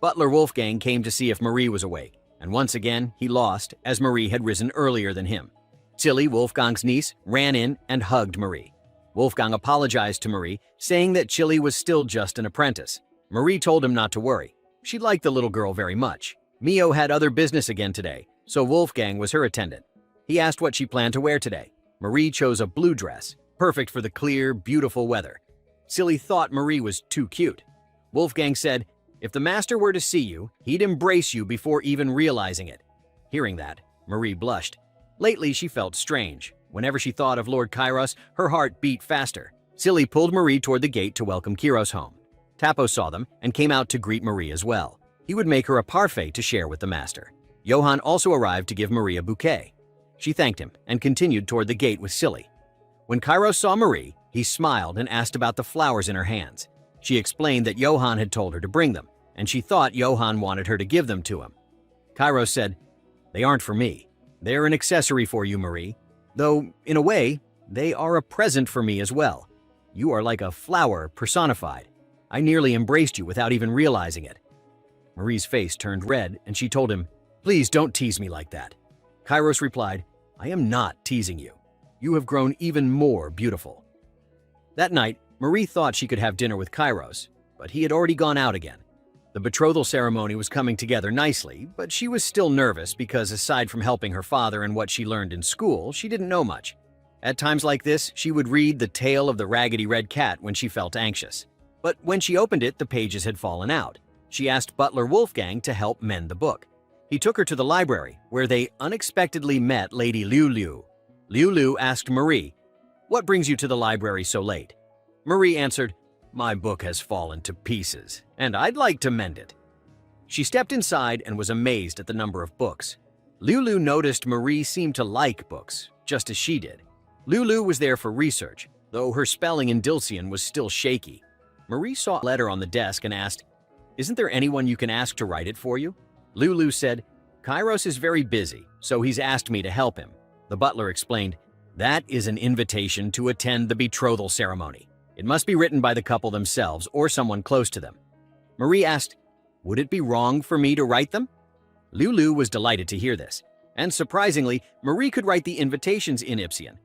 Butler Wolfgang came to see if Marie was awake, and once again he lost as Marie had risen earlier than him. Tilly, Wolfgang's niece, ran in and hugged Marie. Wolfgang apologized to Marie, saying that Chili was still just an apprentice. Marie told him not to worry. She liked the little girl very much. Mio had other business again today, so Wolfgang was her attendant. He asked what she planned to wear today. Marie chose a blue dress, perfect for the clear, beautiful weather. Silly thought Marie was too cute. Wolfgang said, if the master were to see you, he'd embrace you before even realizing it. Hearing that, Marie blushed. Lately, she felt strange. Whenever she thought of Lord Kairos, her heart beat faster. Silly pulled Marie toward the gate to welcome Kuros home. Tapo saw them and came out to greet Marie as well. He would make her a parfait to share with the master. Johann also arrived to give Marie a bouquet. She thanked him and continued toward the gate with Silly. When Kairos saw Marie, he smiled and asked about the flowers in her hands. She explained that Johann had told her to bring them, and she thought Johann wanted her to give them to him. Kairos said, "They aren't for me. They're an accessory for you, Marie. Though, in a way, they are a present for me as well. You are like a flower personified. I nearly embraced you without even realizing it." Marie's face turned red, and she told him, "Please don't tease me like that." Kairos replied, "I am not teasing you. You have grown even more beautiful." That night, Marie thought she could have dinner with Kairos, but he had already gone out again. The betrothal ceremony was coming together nicely, but she was still nervous because aside from helping her father and what she learned in school, she didn't know much. At times like this, she would read The Tale of the Raggedy Red Cat when she felt anxious. But when she opened it, the pages had fallen out. She asked Butler Wolfgang to help mend the book. He took her to the library, where they unexpectedly met Lady Liu Liu. Liu Liu asked Marie, "What brings you to the library so late?" Marie answered, "My book has fallen to pieces, and I'd like to mend it." She stepped inside and was amazed at the number of books. Liu Liu noticed Marie seemed to like books, just as she did. Liu Liu was there for research, though her spelling in Dilcian was still shaky. Marie saw a letter on the desk and asked, "Isn't there anyone you can ask to write it for you?" Liu Liu said, "Kairos is very busy, so he's asked me to help him." The butler explained, "That is an invitation to attend the betrothal ceremony. It must be written by the couple themselves or someone close to them." Marie asked, "Would it be wrong for me to write them?" Liu Liu was delighted to hear this, and surprisingly, Marie could write the invitations in Ipsian.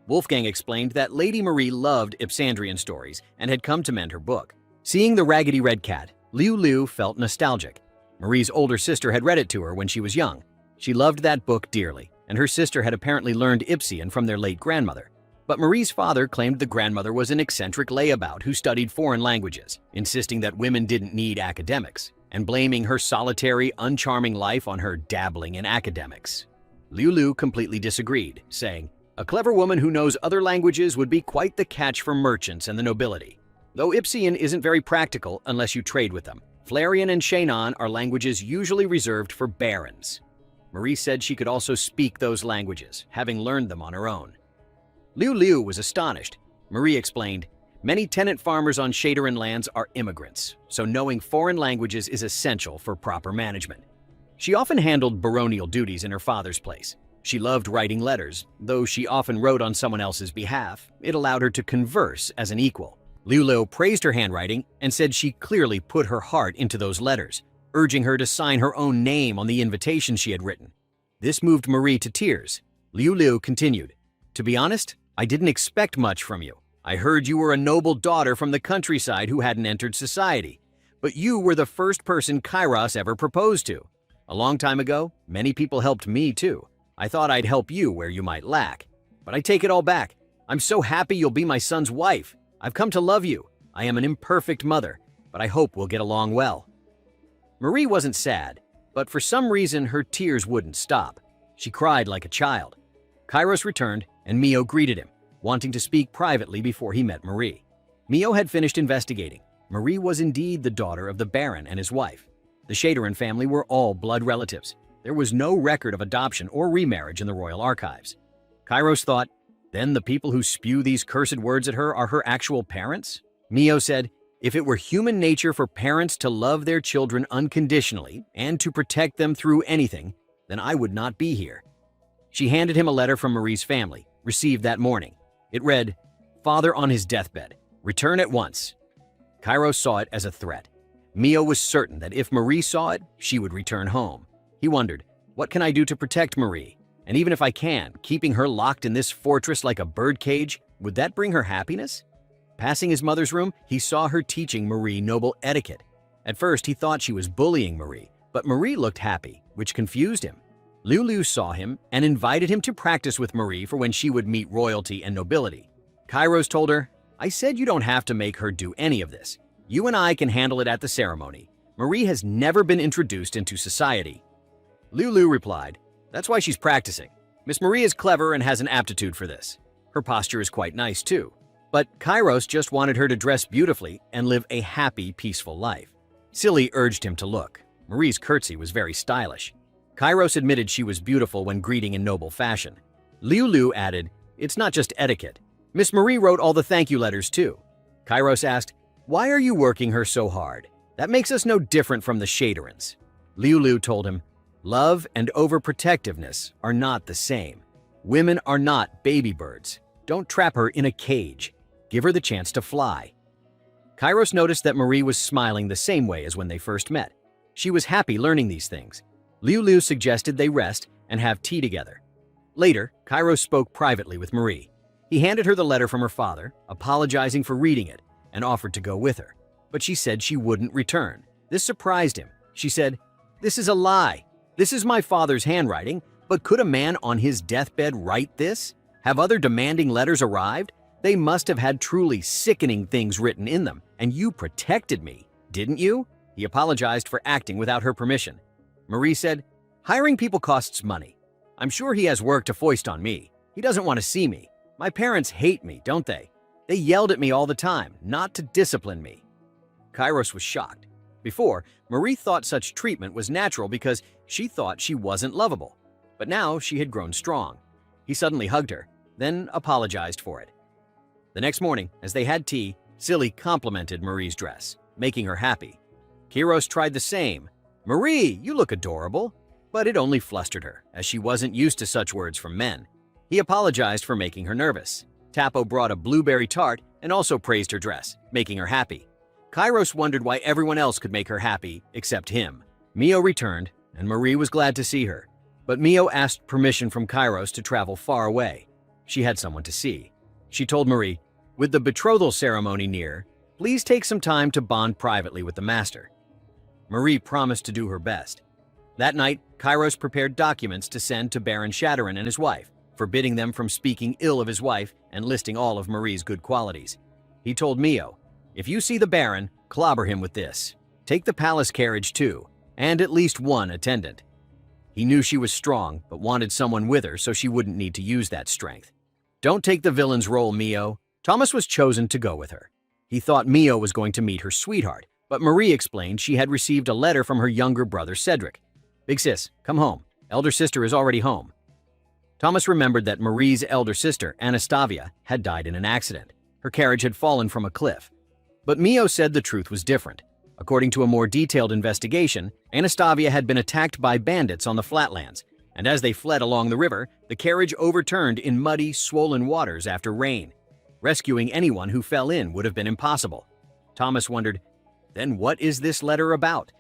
Wolfgang explained that Lady Marie loved Ipsandrian stories and had come to mend her book. Seeing the Raggedy Red Cat, Liu Liu felt nostalgic. Marie's older sister had read it to her when she was young. She loved that book dearly, and her sister had apparently learned Ipsian from their late grandmother. But Marie's father claimed the grandmother was an eccentric layabout who studied foreign languages, insisting that women didn't need academics, and blaming her solitary, uncharming life on her dabbling in academics. Liu Lu completely disagreed, saying, "A clever woman who knows other languages would be quite the catch for merchants and the nobility. Though Ipsian isn't very practical unless you trade with them. Flarian and Shannon are languages usually reserved for barons." Marie said she could also speak those languages, having learned them on her own. Liu Liu was astonished. Marie explained, "Many tenant farmers on Shadarin lands are immigrants, so knowing foreign languages is essential for proper management." She often handled baronial duties in her father's place. She loved writing letters, though she often wrote on someone else's behalf. It allowed her to converse as an equal. Liu Liu praised her handwriting and said she clearly put her heart into those letters, urging her to sign her own name on the invitation she had written. This moved Marie to tears. Liu Liu continued, "To be honest, I didn't expect much from you. I heard you were a noble daughter from the countryside who hadn't entered society, but you were the first person Kairos ever proposed to. A long time ago, many people helped me too. I thought I'd help you where you might lack. But I take it all back. I'm so happy you'll be my son's wife. I've come to love you. I am an imperfect mother, but I hope we'll get along well." Marie wasn't sad, but for some reason her tears wouldn't stop. She cried like a child. Kairos returned, and Mio greeted him, wanting to speak privately before he met Marie. Mio had finished investigating. Marie was indeed the daughter of the Baron and his wife. The Shadarin family were all blood relatives. There was no record of adoption or remarriage in the royal archives. Kairos thought, then the people who spew these cursed words at her are her actual parents? Mio said, "If it were human nature for parents to love their children unconditionally and to protect them through anything, then I would not be here." She handed him a letter from Marie's family, received that morning. It read, "Father on his deathbed. Return at once." Kairos saw it as a threat. Mio was certain that if Marie saw it, she would return home. He wondered, what can I do to protect Marie? And even if I can, keeping her locked in this fortress like a birdcage, would that bring her happiness? Passing his mother's room, he saw her teaching Marie noble etiquette. At first, he thought she was bullying Marie, but Marie looked happy, which confused him. Liu Liu saw him and invited him to practice with Marie for when she would meet royalty and nobility. Kairos told her, "I said you don't have to make her do any of this. You and I can handle it at the ceremony. Marie has never been introduced into society." Liu Liu replied, "That's why she's practicing. Miss Marie is clever and has an aptitude for this. Her posture is quite nice too." But Kairos just wanted her to dress beautifully and live a happy, peaceful life. Silly urged him to look. Marie's curtsy was very stylish. Kairos admitted she was beautiful when greeting in noble fashion. Liu Liu added, "It's not just etiquette. Miss Marie wrote all the thank you letters too." Kairos asked, "Why are you working her so hard? That makes us no different from the Shadarins." Liu Liu told him, "Love and overprotectiveness are not the same. Women are not baby birds. Don't trap her in a cage. Give her the chance to fly." Kairos noticed that Marie was smiling the same way as when they first met. She was happy learning these things. Liu Liu suggested they rest and have tea together. Later, Kairos spoke privately with Marie. He handed her the letter from her father, apologizing for reading it, and offered to go with her. But she said she wouldn't return. This surprised him. She said, "This is a lie. This is my father's handwriting, but could a man on his deathbed write this? Have other demanding letters arrived? They must have had truly sickening things written in them, and you protected me, didn't you?" He apologized for acting without her permission. Marie said, "Hiring people costs money. I'm sure he has work to foist on me. He doesn't want to see me. My parents hate me, don't they? They yelled at me all the time, not to discipline me." Kairos was shocked. Before, Marie thought such treatment was natural because she thought she wasn't lovable. But now she had grown strong. He suddenly hugged her, then apologized for it. The next morning, as they had tea, Silly complimented Marie's dress, making her happy. Kairos tried the same. "Marie, you look adorable." But it only flustered her, as she wasn't used to such words from men. He apologized for making her nervous. Tapo brought a blueberry tart and also praised her dress, making her happy. Kairos wondered why everyone else could make her happy except him. Mio returned, and Marie was glad to see her. But Mio asked permission from Kairos to travel far away. She had someone to see. She told Marie, "With the betrothal ceremony near, please take some time to bond privately with the master." Marie promised to do her best. That night, Kairos prepared documents to send to Baron Shadarin and his wife, forbidding them from speaking ill of his wife and listing all of Marie's good qualities. He told Mio, "If you see the Baron, clobber him with this." Take the palace carriage too, and at least one attendant. He knew she was strong, but wanted someone with her so she wouldn't need to use that strength. Don't take the villain's role, Mio. Thomas was chosen to go with her. He thought Mio was going to meet her sweetheart, but Marie explained she had received a letter from her younger brother Cedric. Big sis, come home. Elder sister is already home. Thomas remembered that Marie's elder sister, Anastasia, had died in an accident. Her carriage had fallen from a cliff. But Mio said the truth was different. According to a more detailed investigation, Anastasia had been attacked by bandits on the flatlands, and as they fled along the river, the carriage overturned in muddy, swollen waters after rain. Rescuing anyone who fell in would have been impossible. Thomas wondered, then what is this letter about?